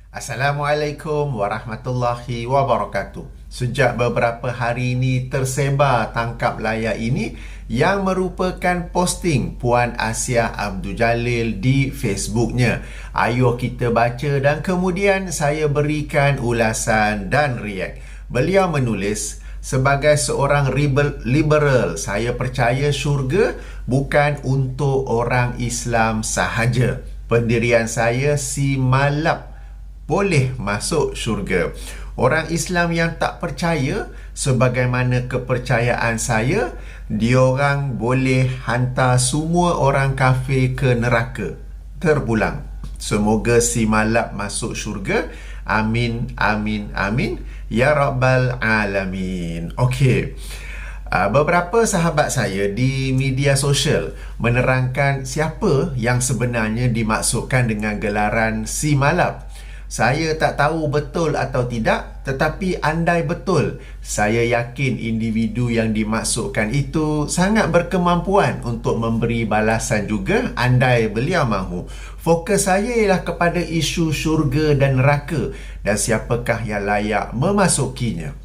Assalamualaikum warahmatullahi wabarakatuh. Sejak beberapa hari ini tersebar tangkap layar ini yang merupakan posting Puan Asia Abdul Jalil di Facebooknya. Ayuh kita baca dan kemudian saya berikan ulasan dan react. Beliau menulis, sebagai seorang liberal, saya percaya syurga bukan untuk orang Islam sahaja. Pendirian saya si malap boleh masuk syurga. Orang Islam yang tak percaya, sebagaimana kepercayaan saya, diorang boleh hantar semua orang kafir ke neraka. Terpulang. Semoga si malap masuk syurga. Amin, amin, amin. Ya Rabbal Alamin. Okey. Beberapa sahabat saya di media sosial menerangkan siapa yang sebenarnya dimaksudkan dengan gelaran si malap. Saya tak tahu betul atau tidak, tetapi andai betul, saya yakin individu yang dimaksudkan itu sangat berkemampuan untuk memberi balasan juga andai beliau mahu. Fokus saya ialah kepada isu syurga dan neraka dan siapakah yang layak memasukinya.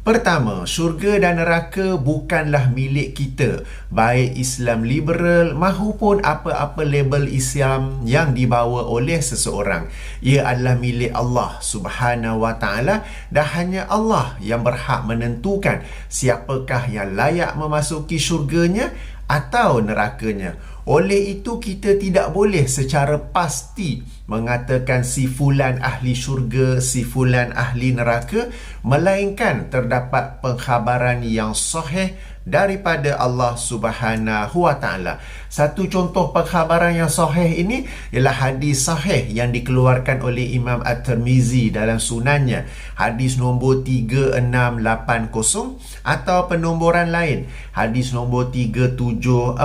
Pertama, syurga dan neraka bukanlah milik kita, baik Islam liberal mahupun apa-apa label Islam yang dibawa oleh seseorang. Ia adalah milik Allah Subhanahu wa taala dan hanya Allah yang berhak menentukan siapakah yang layak memasuki syurganya atau nerakanya. Oleh itu kita tidak boleh secara pasti mengatakan si fulan ahli syurga, si fulan ahli neraka, melainkan terdapat pengkhabaran yang sahih daripada Allah Subhanahu wa taala. Satu contoh pengkhabaran yang sahih ini ialah hadis sahih yang dikeluarkan oleh Imam At-Tirmizi dalam sunannya, hadis nombor 3680 atau penomboran lain hadis nombor 3747,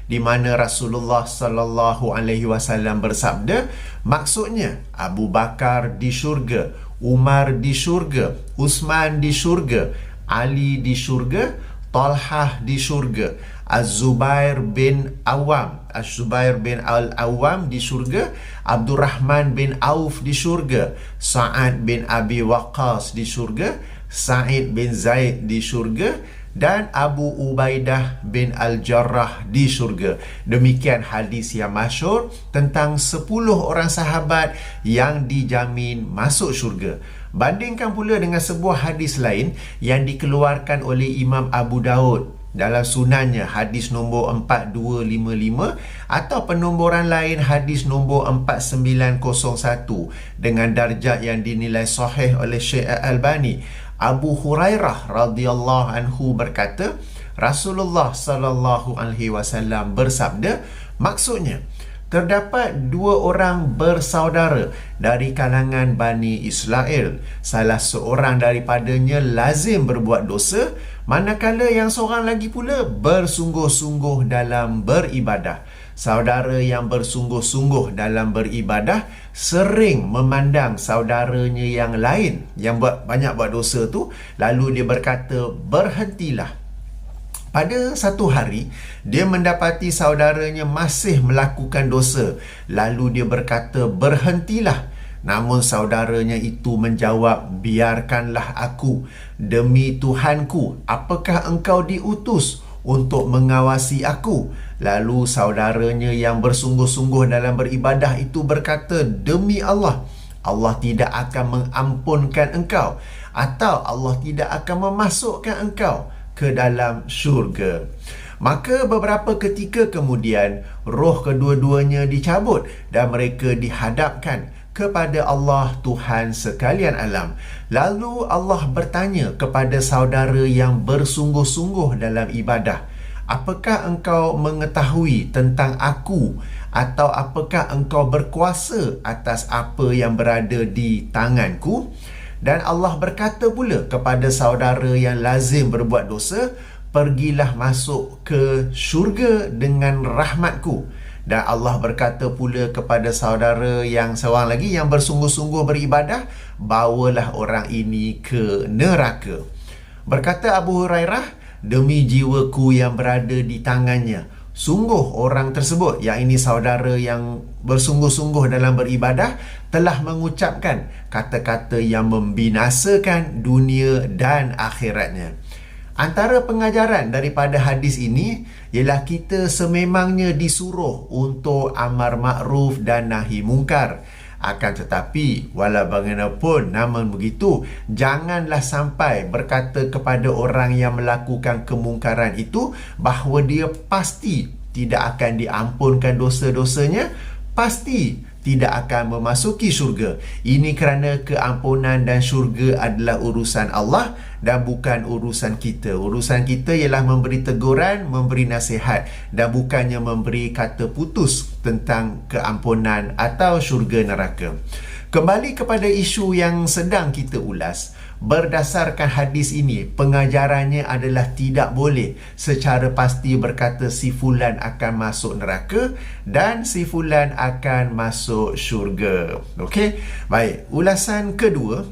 di mana Rasulullah sallallahu alaihi wasallam bersabda, maksudnya Abu Bakar di syurga, Umar di syurga, Uthman di syurga, Ali di syurga, Talhah di syurga, Az-Zubair bin Al-Awwam di syurga, Abdurrahman bin Auf di syurga, Sa'ad bin Abi Waqqas di syurga, Sa'id bin Zaid di syurga, dan Abu Ubaidah bin Al-Jarrah di syurga. Demikian hadis yang masyhur tentang 10 orang sahabat yang dijamin masuk syurga. Bandingkan pula dengan sebuah hadis lain yang dikeluarkan oleh Imam Abu Daud dalam sunannya, hadis nombor 4255 atau penomboran lain hadis nombor 4901 dengan darjah yang dinilai sahih oleh Syekh Al-Albani. Abu Hurairah radhiyallahu anhu berkata, Rasulullah sallallahu alaihi wasallam bersabda, maksudnya terdapat 2 orang bersaudara dari kalangan Bani Israel. Salah seorang daripadanya lazim berbuat dosa, manakala yang seorang lagi pula bersungguh-sungguh dalam beribadah. Saudara yang bersungguh-sungguh dalam beribadah sering memandang saudaranya yang lain yang banyak buat dosa tu, lalu dia berkata, berhentilah. Pada satu hari, dia mendapati saudaranya masih melakukan dosa. Lalu dia berkata, berhentilah. Namun saudaranya itu menjawab, biarkanlah aku. Demi Tuhanku, apakah engkau diutus untuk mengawasi aku? Lalu saudaranya yang bersungguh-sungguh dalam beribadah itu berkata, demi Allah, Allah tidak akan mengampunkan engkau, atau Allah tidak akan memasukkan engkau ke dalam syurga. Maka beberapa ketika kemudian roh kedua-duanya dicabut dan mereka dihadapkan kepada Allah Tuhan sekalian alam. Lalu Allah bertanya kepada saudara yang bersungguh-sungguh dalam ibadah, apakah engkau mengetahui tentang aku, atau apakah engkau berkuasa atas apa yang berada di tanganku? Dan Allah berkata pula kepada saudara yang lazim berbuat dosa, pergilah masuk ke syurga dengan rahmatku. Dan Allah berkata pula kepada saudara yang seorang lagi yang bersungguh-sungguh beribadah, bawalah orang ini ke neraka. Berkata Abu Hurairah, demi jiwaku yang berada di tangannya, sungguh orang tersebut, yang ini saudara yang bersungguh-sungguh dalam beribadah, telah mengucapkan kata-kata yang membinasakan dunia dan akhiratnya. Antara pengajaran daripada hadis ini ialah kita sememangnya disuruh untuk amar makruf dan nahi mungkar. Akan tetapi, walau bagaimanapun, namun begitu, janganlah sampai berkata kepada orang yang melakukan kemungkaran itu bahawa dia pasti tidak akan diampunkan dosa-dosanya, pasti tidak akan memasuki syurga. Ini kerana keampunan dan syurga adalah urusan Allah dan bukan urusan kita. Urusan kita ialah memberi teguran, memberi nasihat, dan bukannya memberi kata putus tentang keampunan atau syurga neraka. Kembali kepada isu yang sedang kita ulas, berdasarkan hadis ini, pengajarannya adalah tidak boleh secara pasti berkata si fulan akan masuk neraka dan si fulan akan masuk syurga. Okey, baik. Ulasan kedua,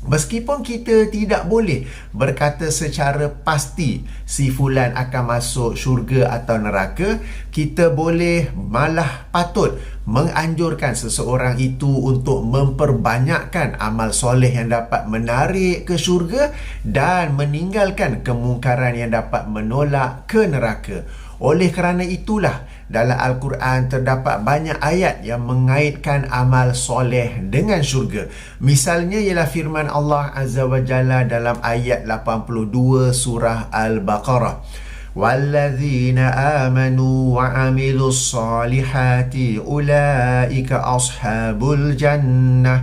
meskipun kita tidak boleh berkata secara pasti si fulan akan masuk syurga atau neraka, kita boleh, malah patut menganjurkan seseorang itu untuk memperbanyakkan amal soleh yang dapat menarik ke syurga dan meninggalkan kemungkaran yang dapat menolak ke neraka. Oleh kerana itulah, dalam Al-Quran terdapat banyak ayat yang mengaitkan amal soleh dengan syurga. Misalnya ialah firman Allah Azza wa Jalla dalam ayat 82 surah Al-Baqarah. وَالَّذِينَ آمَنُوا وَعَمِلُوا الصَّالِحَاتِ أُولَئِكَ أَصْحَابُ الْجَنَّةِ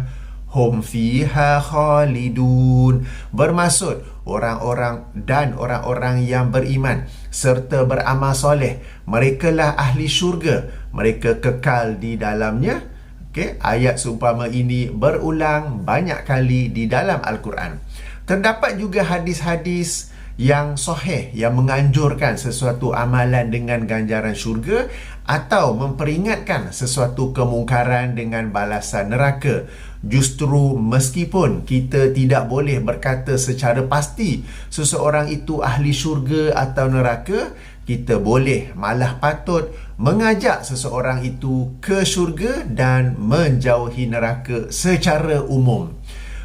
هُمْ فِيهَا خَالِدُونَ. Bermaksud orang-orang yang beriman serta beramal soleh, merekalah ahli syurga, mereka kekal di dalamnya. Okay? Ayat seumpama ini berulang banyak kali di dalam Al-Quran. Terdapat juga hadis-hadis yang sahih yang menganjurkan sesuatu amalan dengan ganjaran syurga atau memperingatkan sesuatu kemungkaran dengan balasan neraka. Justru meskipun kita tidak boleh berkata secara pasti seseorang itu ahli syurga atau neraka, kita boleh, malah patut mengajak seseorang itu ke syurga dan menjauhi neraka secara umum.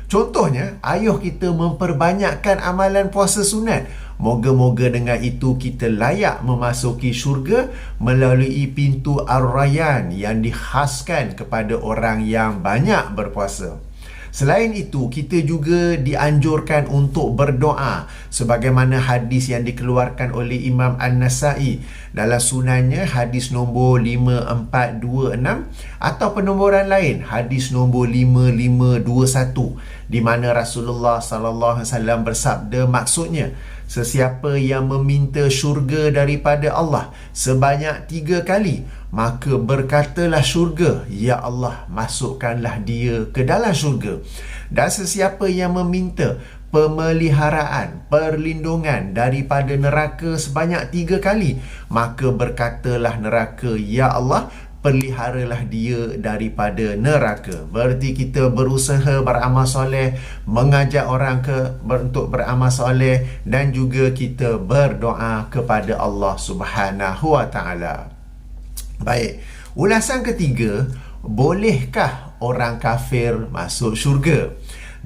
Contohnya, ayuh kita memperbanyakkan amalan puasa sunat. Moga-moga dengan itu kita layak memasuki syurga melalui pintu Ar-Rayyan yang dikhaskan kepada orang yang banyak berpuasa. Selain itu, kita juga dianjurkan untuk berdoa sebagaimana hadis yang dikeluarkan oleh Imam An-Nasai dalam sunannya, hadis nombor 5426, atau penomboran lain hadis nombor 5521, di mana Rasulullah SAW bersabda, maksudnya, sesiapa yang meminta syurga daripada Allah sebanyak 3 kali, maka berkatalah syurga, ya Allah, masukkanlah dia ke dalam syurga. Dan sesiapa yang meminta pemeliharaan, perlindungan daripada neraka sebanyak 3 kali, maka berkatalah neraka, ya Allah, peliharalah dia daripada neraka. Berarti kita berusaha beramal soleh, mengajak orang untuk beramal soleh, dan juga kita berdoa kepada Allah Subhanahu wa Ta'ala. Baik, ulasan ketiga, bolehkah orang kafir masuk syurga?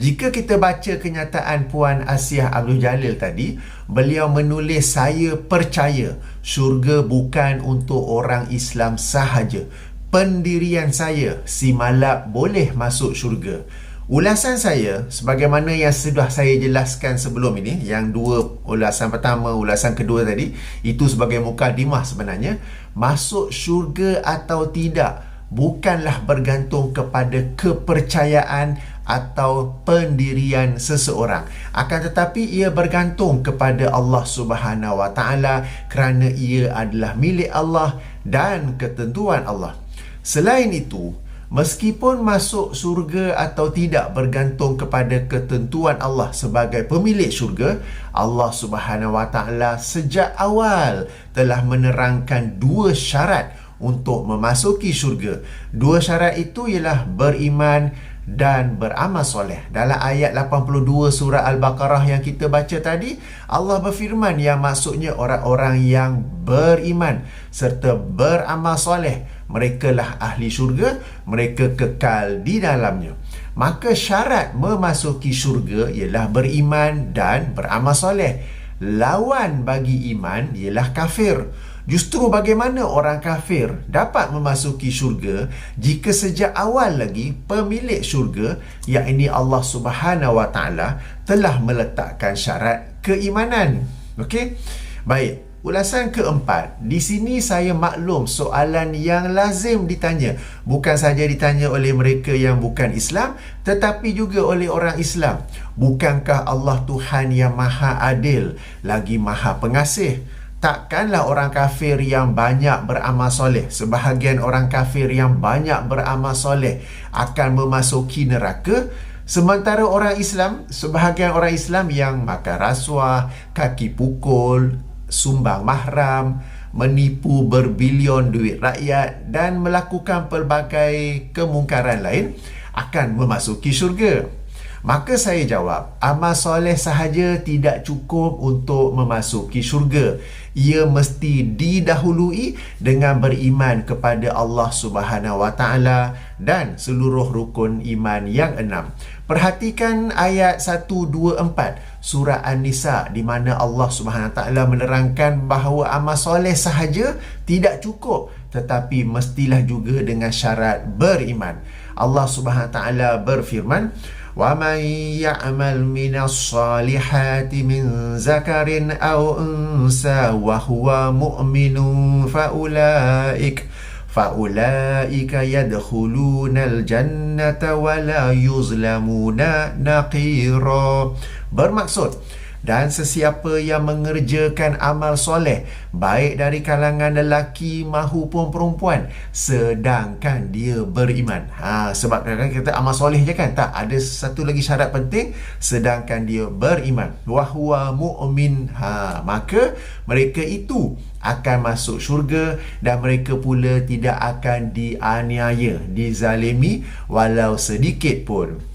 Jika kita baca kenyataan Puan Asiah Abdul Jalil tadi, beliau menulis, saya percaya syurga bukan untuk orang Islam sahaja. Pendirian saya, si malap boleh masuk syurga. Ulasan saya, sebagaimana yang sudah saya jelaskan sebelum ini, yang dua, ulasan pertama, ulasan kedua tadi, itu sebagai mukadimah sebenarnya. Masuk syurga atau tidak bukanlah bergantung kepada kepercayaan atau pendirian seseorang, akan tetapi ia bergantung kepada Allah Subhanahu wa Ta'ala, kerana ia adalah milik Allah dan ketentuan Allah. Selain itu, meskipun masuk syurga atau tidak bergantung kepada ketentuan Allah sebagai pemilik syurga, Allah Subhanahu wa Ta'ala sejak awal telah menerangkan 2 syarat untuk memasuki syurga. Dua syarat itu ialah beriman dan beramal soleh. Dalam ayat 82 surah Al-Baqarah yang kita baca tadi, Allah berfirman yang maksudnya orang-orang yang beriman serta beramal soleh, mereka lah ahli syurga, mereka kekal di dalamnya. Maka syarat memasuki syurga ialah beriman dan beramal soleh. Lawan bagi iman ialah kafir. Justru bagaimana orang kafir dapat memasuki syurga jika sejak awal lagi pemilik syurga, iaitu Allah Subhanahu Wa Taala, telah meletakkan syarat keimanan. Okey. Baik, ulasan keempat. Di sini saya maklum soalan yang lazim ditanya, bukan saja ditanya oleh mereka yang bukan Islam, tetapi juga oleh orang Islam. Bukankah Allah Tuhan yang Maha Adil lagi Maha Pengasih? Takkanlah orang kafir yang banyak beramal soleh, sebahagian orang kafir yang banyak beramal soleh akan memasuki neraka, sementara orang Islam, sebahagian orang Islam yang makan rasuah, kaki pukul, sumbang mahram, menipu berbilion duit rakyat dan melakukan pelbagai kemungkaran lain akan memasuki syurga. Maka saya jawab, amal soleh sahaja tidak cukup untuk memasuki syurga. Ia mesti didahului dengan beriman kepada Allah Subhanahu Wa Taala dan seluruh rukun iman yang 6. Perhatikan ayat 124 surah An-Nisa, di mana Allah Subhanahu Wa Taala menerangkan bahawa amal soleh sahaja tidak cukup, tetapi mestilah juga dengan syarat beriman. Allah Subhanahu Wa Taala berfirman, وَمَنْ يَعْمَلْ مِنَ الصَّالِحَاتِ مِنْ ذَكَرٍ أَوْ أُنْثَى وَهُوَ مُؤْمِنٌ فَأُولَئِكَ يَدْخُلُونَ الْجَنَّةَ وَلَا يُظْلَمُونَ نَقِيرًا. Bermaksud, dan sesiapa yang mengerjakan amal soleh, baik dari kalangan lelaki maupun perempuan, sedangkan dia beriman. Sebab kadang-kadang kita amal soleh je kan? Tak, ada satu lagi syarat penting, sedangkan dia beriman. Wahuwa mu'min. Maka mereka itu akan masuk syurga dan mereka pula tidak akan dianiaya, dizalimi walau sedikit pun.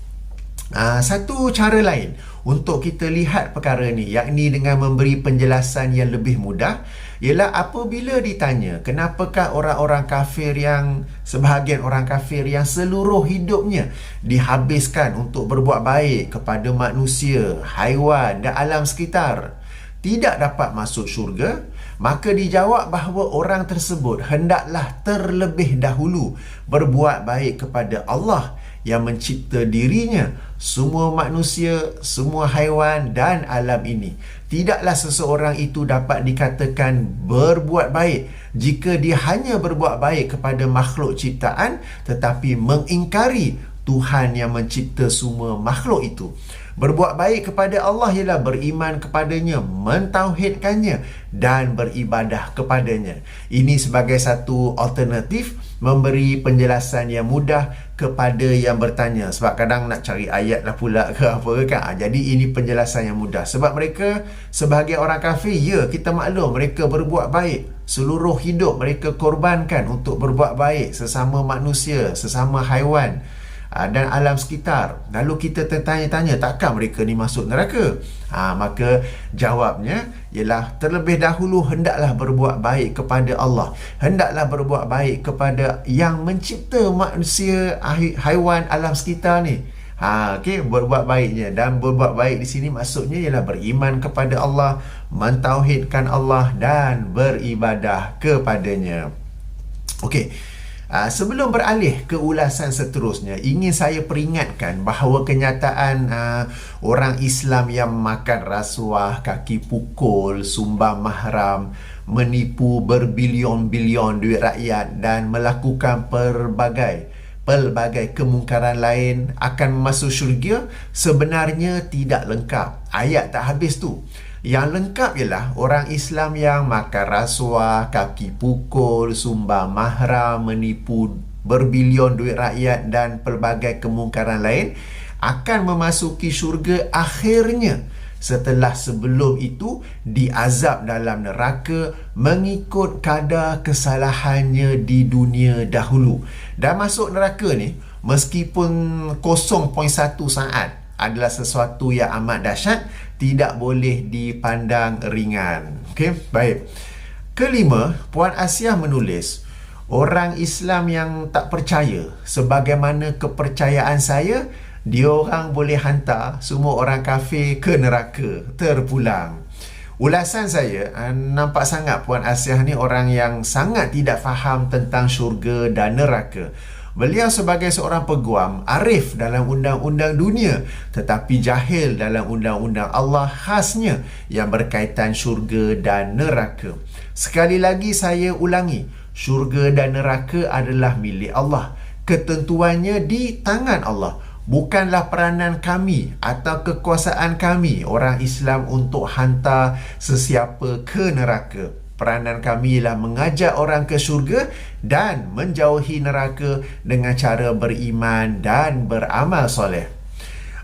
Satu cara lain untuk kita lihat perkara ni, yakni dengan memberi penjelasan yang lebih mudah, ialah apabila ditanya kenapakah orang-orang kafir yang, sebahagian orang kafir yang seluruh hidupnya dihabiskan untuk berbuat baik kepada manusia, haiwan dan alam sekitar, tidak dapat masuk syurga, maka dijawab bahawa orang tersebut hendaklah terlebih dahulu berbuat baik kepada Allah yang mencipta dirinya, semua manusia, semua haiwan dan alam ini. Tidaklah seseorang itu dapat dikatakan berbuat baik jika dia hanya berbuat baik kepada makhluk ciptaan tetapi mengingkari Tuhan yang mencipta semua makhluk itu. Berbuat baik kepada Allah ialah beriman kepadanya, mentauhidkannya dan beribadah kepadanya. Ini sebagai satu alternatif memberi penjelasan yang mudah kepada yang bertanya. Sebab kadang nak cari ayat lah pula ke apa kan. Jadi ini penjelasan yang mudah. Sebab mereka sebagai orang kafir, ya kita maklum mereka berbuat baik. Seluruh hidup mereka korbankan untuk berbuat baik sesama manusia, sesama haiwan dan alam sekitar. Lalu kita tertanya-tanya, takkan mereka ni masuk neraka? Maka jawabnya ialah terlebih dahulu hendaklah berbuat baik kepada Allah, hendaklah berbuat baik kepada yang mencipta manusia, haiwan, alam sekitar ni. Okey, berbuat baiknya. Dan berbuat baik di sini maksudnya ialah beriman kepada Allah, mentauhidkan Allah dan beribadah kepadanya. Okey. Sebelum beralih ke ulasan seterusnya, ingin saya peringatkan bahawa kenyataan orang Islam yang makan rasuah, kaki pukul, sumbang mahram, menipu berbilion-bilion duit rakyat dan melakukan pelbagai kemungkaran lain akan masuk syurga sebenarnya tidak lengkap. Ayat tak habis tu. Yang lengkap ialah orang Islam yang makan rasuah, kaki pukul, sumbang mahram, menipu berbilion duit rakyat dan pelbagai kemungkaran lain akan memasuki syurga akhirnya setelah sebelum itu diazab dalam neraka mengikut kadar kesalahannya di dunia dahulu. Dan masuk neraka ni, meskipun 0.1 saat adalah sesuatu yang amat dahsyat, tidak boleh dipandang ringan. Okey, baik. Kelima, Puan Asiah menulis, orang Islam yang tak percaya sebagaimana kepercayaan saya, diorang boleh hantar semua orang kafir ke neraka terpulang. Ulasan saya, nampak sangat Puan Asiah ni orang yang sangat tidak faham tentang syurga dan neraka. Beliau sebagai seorang peguam, arif dalam undang-undang dunia, tetapi jahil dalam undang-undang Allah, khasnya yang berkaitan syurga dan neraka. Sekali lagi saya ulangi, syurga dan neraka adalah milik Allah. Ketentuannya di tangan Allah. Bukanlah peranan kami atau kekuasaan kami, orang Islam, untuk hantar sesiapa ke neraka. Peranan kami ialah mengajak orang ke syurga dan menjauhi neraka dengan cara beriman dan beramal soleh.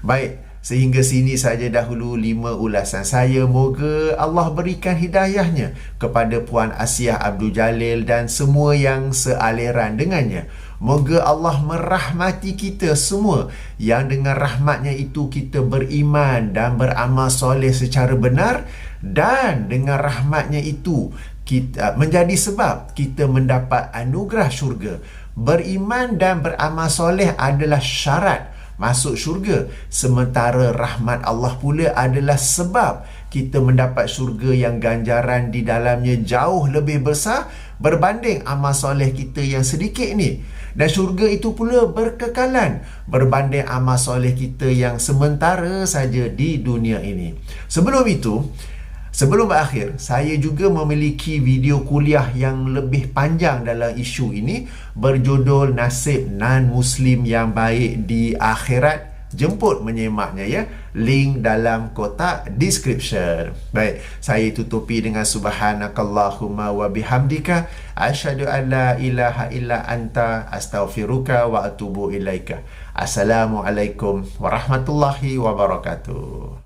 Baik, sehingga sini saja dahulu 5 ulasan saya. Moga Allah berikan hidayahnya kepada Puan Asiah Abdul Jalil dan semua yang sealiran dengannya. Moga Allah merahmati kita semua, yang dengan rahmatnya itu kita beriman dan beramal soleh secara benar, dan dengan rahmatnya itu kita menjadi sebab kita mendapat anugerah syurga. Beriman dan beramal soleh adalah syarat masuk syurga, sementara rahmat Allah pula adalah sebab kita mendapat syurga yang ganjaran di dalamnya jauh lebih besar berbanding amal soleh kita yang sedikit ni. Dan syurga itu pula berkekalan berbanding amal soleh kita yang sementara saja di dunia ini. Sebelum berakhir, saya juga memiliki video kuliah yang lebih panjang dalam isu ini berjudul Nasib Non-Muslim yang Baik di Akhirat. Jemput menyemaknya ya. Link dalam kotak description. Baik, saya tutupi dengan subhanakallahumma wa bihamdika asyhadu an la ilaha illa anta astaghfiruka wa atubu ilaika. Assalamualaikum warahmatullahi wabarakatuh.